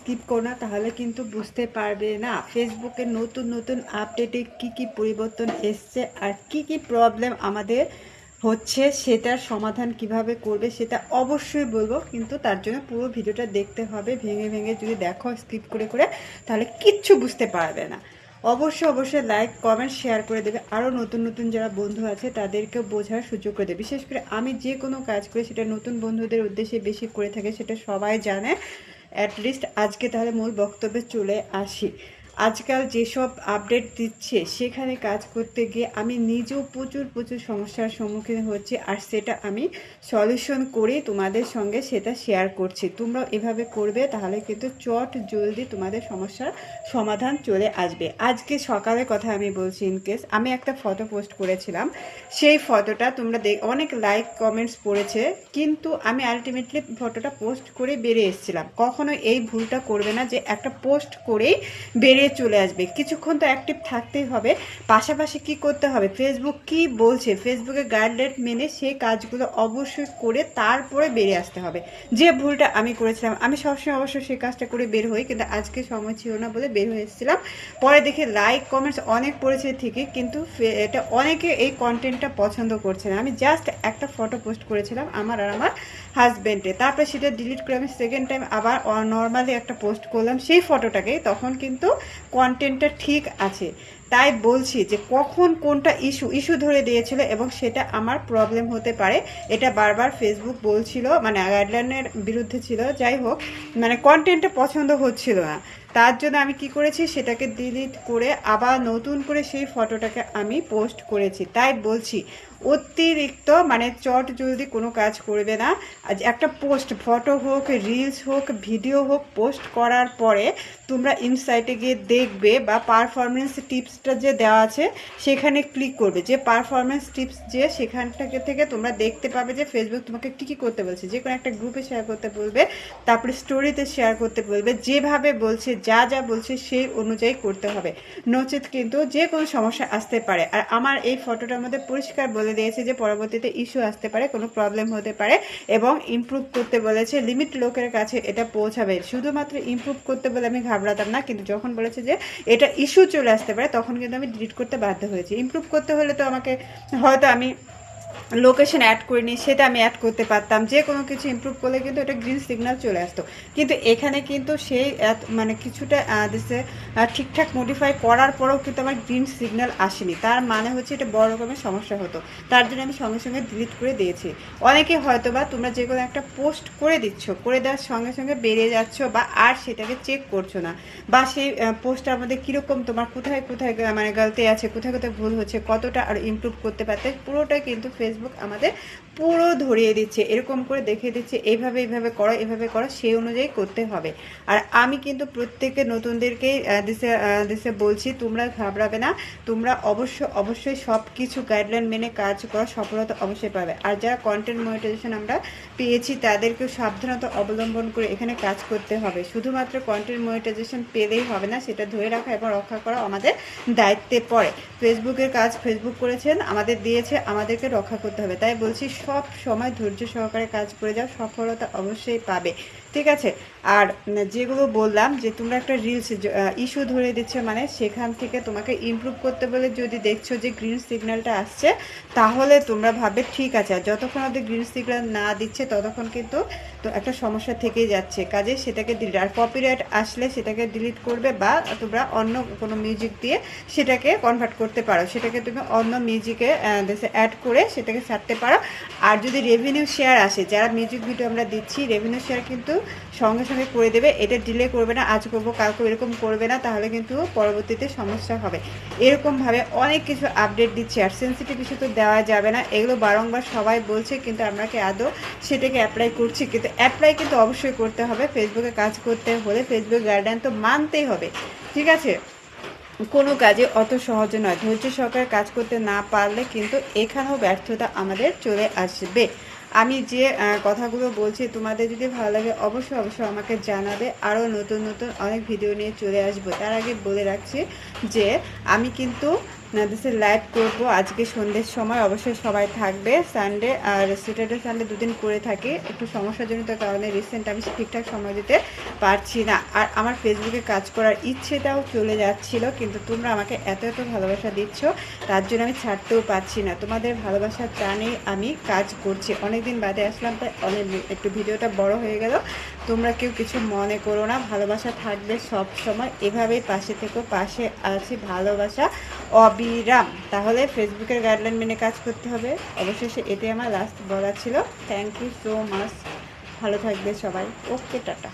Skip করো না, তাহলে কিন্তু বুঝতে পারবে না ফেসবুকে নতুন নতুন আপডেটে কি পরিবর্তন এসছে আর কি প্রবলেম আমাদের হচ্ছে, সেটার সমাধান কিভাবে করবে সেটা অবশ্যই বলবো। কিন্তু তার জন্য পুরো ভিডিওটা দেখতে হবে, ভেঙে ভেঙে যদি দেখো স্কিপ করে করে তাহলে কিচ্ছু বুঝতে পারবে না। অবশ্যই লাইক কমেন্ট শেয়ার করে দেবে, আরও নতুন নতুন যারা বন্ধু আছে তাদেরকেও বোঝার সুযোগ করে দেবে। বিশেষ করে আমি যে কোনো কাজ করি সেটা নতুন বন্ধুদের উদ্দেশ্যে বেশি করে থাকে, সেটা সবাই জানে। অ্যাটলিস্ট আজকে তাহলে মূল বক্তব্যে চলে আসি। আজকাল যেসব আপডেট দিচ্ছে সেখানে কাজ করতে গিয়ে আমি নিজেও প্রচুর সমস্যার সম্মুখীন হচ্ছি, আর সেটা আমি সলিউশন করে তোমাদের সঙ্গে সেটা শেয়ার করছি। তোমরাও এভাবে করবে, তাহলে কিন্তু চট জলদি তোমাদের সমস্যার সমাধান চলে আসবে। আজকে সকালের কথা আমি বলছি। ইনকেস আমি একটা ফটো পোস্ট করেছিলাম, সেই ফটোটা তোমরা অনেক লাইক কমেন্টস পড়েছে, কিন্তু আমি আলটিমেটলি ফটোটা পোস্ট করে বেরিয়ে এসেছিলাম। কখনো এই ভুলটা করবে না যে একটা পোস্ট করেই বেরিয়ে চলে আসবে। কিছুক্ষণ তো অ্যাক্টিভ থাকতেই হবে, পাশাপাশি কি করতে হবে, ফেসবুক কি বলছে, ফেসবুকের গাইডলাইন মেনে সেই কাজগুলো অবশ্যই করে তারপরে বেরিয়ে আসতে হবে। যে ভুলটা আমি করেছিলাম, আমি সবসময় অবশ্যই সেই কাজটা করে বের হই, কিন্তু আজকে সময় ছিল না বলে বের হয়ে এসেছিলাম। পরে দেখে লাইক কমেন্টস অনেক পড়েছে ঠিকই, কিন্তু এটা অনেকে এই কন্টেন্টটা পছন্দ করছে না। আমি জাস্ট একটা ফটো পোস্ট করেছিলাম আমার আর আমার হাজব্যান্ডে, তারপরে সেটা ডিলিট করে আমি সেকেন্ড টাইম আবার নর্মালি একটা পোস্ট করলাম সেই ফটোটাকে, তখন কিন্তু কন্টেন্টটা ঠিক আছে। তাই বলছি যে কখন কোনটা ইস্যু ধরে দিয়েছিল এবং সেটা আমার প্রবলেম হতে পারে, এটা বারবার ফেসবুক বলছিল, মানে গাইডলাইনের বিরুদ্ধে ছিল। যাই হোক, মানে কন্টেন্টটা পছন্দ হচ্ছিল না, তার জন্য আমি কি করেছি, সেটাকে ডিলিট করে আবার নতুন করে সেই ফটোটাকে আমি পোস্ট করেছি। তাই বলছি অতিরিক্ত মানে চট জলদি কোনো কাজ করবে না। আজ একটা পোস্ট, ফটো হোক, রিলস হোক, ভিডিও হোক, পোস্ট করার পরে তোমরা ইনসাইটে গিয়ে দেখবে বা পারফরমেন্স টিপসটা যে দেওয়া আছে সেখানে ক্লিক করবে, যে পারফরমেন্স টিপস যে সেখানটাকে থেকে তোমরা দেখতে পাবে যে ফেসবুক তোমাকে কী করতে বলছে। যে কোনো একটা গ্রুপে শেয়ার করতে বলবে, তারপরে স্টোরিতে শেয়ার করতে বলবে, যেভাবে বলছে যা বলছে সেই অনুযায়ী করতে হবে, নচেত কিন্তু যে কোনো সমস্যা আসতে পারে। আর আমার এই ফটোটার মধ্যে পরিষ্কার বলে দিয়েছে যে পরবর্তীতে ইস্যু আসতে পারে, কোনো প্রবলেম হতে পারে, এবং ইমপ্রুভ করতে বলেছে, লিমিট লোকের কাছে এটা পৌঁছাবে। শুধুমাত্র ইমপ্রুভ করতে বলে আমি ঘাবড়াতাম না, কিন্তু যখন বলেছে যে এটা ইস্যু চলে আসতে পারে তখন কিন্তু আমি ডিলিট করতে বাধ্য হয়েছি। ইমপ্রুভ করতে হলে তো আমাকে হয়তো আমি লোকেশন অ্যাড করিনি, সেটা আমি অ্যাড করতে পারতাম। যে কোনো কিছু ইমপ্রুভ করলে কিন্তু এটা গ্রিন সিগন্যাল চলে আসতো, কিন্তু এখানে কিন্তু সেই মানে কিছুটা দিচ্ছে ঠিকঠাক মডিফাই করার পরেও কিন্তু আমার গ্রিন সিগন্যাল আসেনি। তার মানে হচ্ছে এটা বড় রকমের সমস্যা হতো, তার জন্য আমি সঙ্গে সঙ্গে ডিলিট করে দিয়েছি। অনেকে হয়তো বা তোমরা যে কোনো একটা পোস্ট করে দিচ্ছ, করে দেওয়ার সঙ্গে সঙ্গে বেরিয়ে যাচ্ছ বা আর সেটাকে চেক করছো না, বা সেই পোস্টটার মধ্যে কীরকম তোমার কোথায় মানে গলতি আছে, কোথায় ভুল হচ্ছে, কতটা আর ইমপ্রুভ করতে পারতে, পুরোটাই কিন্তু ফেসবুক আমাদের পুরো ধরিয়ে দিচ্ছে, এরকম করে দেখিয়ে দিচ্ছে এইভাবে করো, এভাবে করো, সেই অনুযায়ী করতে হবে। আর আমি কিন্তু প্রত্যেকে নতুনদেরকেই দিছে বলছি, তোমরা ঘাবড়াবে না, তোমরা অবশ্যই সব কিছু গাইডলাইন মেনে কাজ করো, সফলতা অবশ্যই পাবে। আর যারা কন্টেন্ট মনিটাইজেশন আমরা পেয়েছি তাদেরকেও সাবধানতা অবলম্বন করে এখানে কাজ করতে হবে। শুধুমাত্র কন্টেন্ট মনিটাইজেশন পেলেই হবে না, সেটা ধরে রাখা এবং রক্ষা করা আমাদের দায়িত্বে পড়ে। ফেসবুকের কাজ ফেসবুক করেছেন, আমাদের দিয়েছে, আমাদেরকে রক্ষা করতে হবে। তাই বলছি সব সময় ধৈর্য সহকারে কাজ করে যাও, সফলতা অবশ্যই পাবে, ঠিক আছে। আর যেগুলো বললাম যে তোমরা একটা রিলস ইস্যু ধরে দিচ্ছে, মানে সেখান থেকে তোমাকে ইমপ্রুভ করতে বলে যদি দেখছো যে গ্রিন সিগন্যালটা আসছে, তাহলে তোমরা ভাবে ঠিক আছে। আর যতক্ষণ অব্দি গ্রিন সিগন্যাল না দিচ্ছে ততক্ষণ কিন্তু তো একটা সমস্যা থেকেই যাচ্ছে, কাজে সেটাকে ডিলিট। আর কপিরাইট আসলে সেটাকে ডিলিট করবে, বা তোমরা অন্য কোনো মিউজিক দিয়ে সেটাকে কনভার্ট করতে পারো, সেটাকে তুমি অন্য মিউজিকে অ্যাড করে সেটাকে ছাড়তে পারো। আর যদি রেভিনিউ শেয়ার আসে, যারা মিউজিক ভিডিও আমরা দিচ্ছি রেভিনিউ শেয়ার কিন্তু সঙ্গে সঙ্গে করে দেবে, এটা ডিলে করবে না, আজ করবো কালকে এরকম করবে না, তাহলে কিন্তু পরবর্তীতে সমস্যা হবে। এরকমভাবে অনেক কিছু আপডেট দিচ্ছে। আর সেন্সিটিভ ইস্যু তো দেওয়া যাবে না, এগুলো বারংবার সবাই বলছে, কিন্তু আমরা কি আদৌ সেটাকে অ্যাপ্লাই করছি? কিন্তু অ্যাপ্লাই কিন্তু অবশ্যই করতে হবে। ফেসবুকে কাজ করতে হলে ফেসবুক গাইডলাইন তো মানতেই হবে, ঠিক আছে। কোনো কাজে অত সহজে নয়, ধৈর্য সহকারে কাজ করতে না পারলে কিন্তু এখানেও ব্যর্থতা আমাদের চলে আসবে। আমি যে কথাগুলো বলছি তোমাদের যদি ভালো লাগে অবশ্যই আমাকে জানাবে। আরও নতুন অনেক ভিডিও নিয়ে চলে আসবো। তার আগে বলে রাখছি যে আমি কিন্তু নার্গিসের লাইভ করবো আজকে সন্ধ্যের সময়, অবশ্যই সবাই থাকবে। সানডে আর স্যাটারডে সানডে দুদিন করে থাকি, একটু সমস্যাজনিত কারণে রিসেন্ট আমি ঠিকঠাক সময় দিতে পারছি না। আর আমার ফেসবুকে কাজ করার ইচ্ছেটাও চলে যাচ্ছিল, কিন্তু তোমরা আমাকে এত এত ভালোবাসা দিচ্ছ, তার জন্য আমি ছাড়তেও পারছি না। তোমাদের ভালোবাসার টানেই আমি কাজ করছি। অনেক দিন বাদে আসলাম, তাই অনেক একটু ভিডিওটা বড় হয়ে গেল, তোমরা কেউ কিছু মনে করো না। ভালোবাসা থাকবে সব সময়, এভাবেই পাশে থেকো। পাশে আছি, ভালোবাসা অবিরাম। তাহলে ফেসবুকের গাইডলাইন মেনে কাজ করতে হবে। অবশেষে এটাই আমার লাস্ট বলা ছিল। থ্যাংক ইউ সো মাচ, ভালো থাকবে সবাই। ওকে, টাটা।